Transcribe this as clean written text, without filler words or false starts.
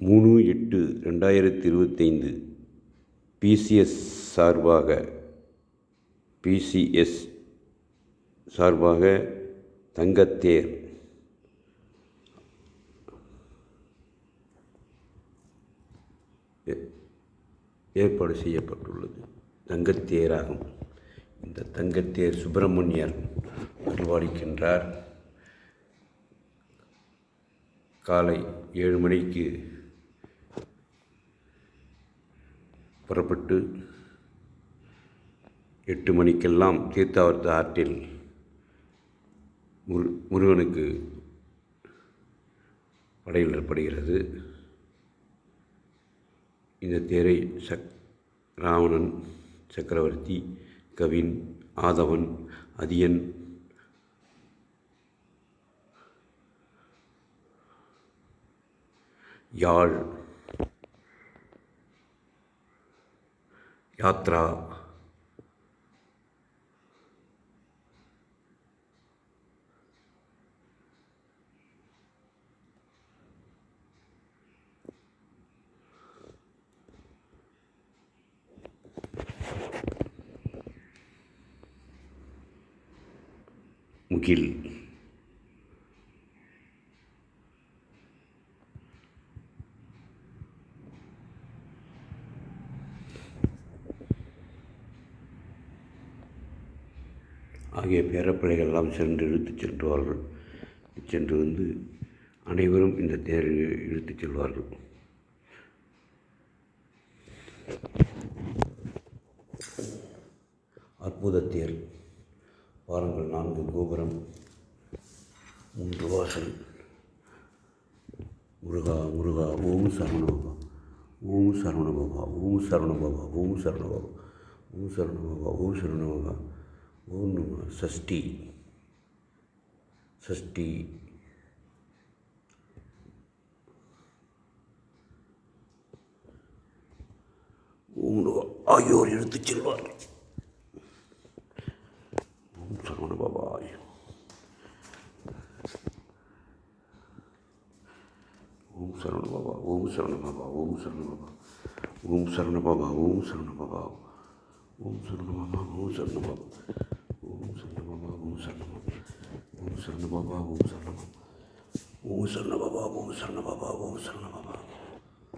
3/8/2025 BCS சார்பாக தங்கத்தேர் ஏற்பாடு செய்யப்பட்டுள்ளது. தங்கத்தேராகும். இந்த தங்கத்தேர் சுப்பிரமணியர் அருள்பாலிக்கின்றார். காலை 7 மணிக்கு புறப்பட்டு 8 மணிக்கெல்லாம் தீர்த்தாவரத்து ஆற்றில் முருகனுக்கு படையிடப்படுகிறது. இந்த தேரை ராவணன், சக்கரவர்த்தி, கவின், ஆதவன், அதியன், யாழ், யாத்ரா, முகில் ஆகிய பேரப்பிள்ளைகள் எல்லாம் சென்று இழுத்துச் சென்று வந்து அனைவரும் இந்த தேரை இழுத்துச் செல்வார்கள். அற்புத தேர். பாருங்கள், 4 கோபுரம், 3 வாசல். முருகா முருகா, ஓம் சரவணபவா, ஓம் சரவணபவா, ஓம் சரவணபவா, ஓம் சரவணபவா, ஓம் சரவணபவா, ஓம் சரவணபவா, ஓம் நம சஷ்டி. ஓம் ஆகியோர் எடுத்துச் செல்வார்கள். ஓம் சரவணபவாய. ஓம் சரவணபவா, ஓம் சரவணபவா, ஓம் சரவணபவா, ஓம் சரவணபவா, ஓம் சரவணபவா, ஓம் சரவணபவா, ஓம் சரவணபவா, ஓம் சரவணபவா, ஓம் சரவணபவா, ஓம் சரவணபவா, ஓம் சரவணபவா, ஓம் சரவணபவா, ஓம் சரவணபவா, ஓம் சரவணபவா.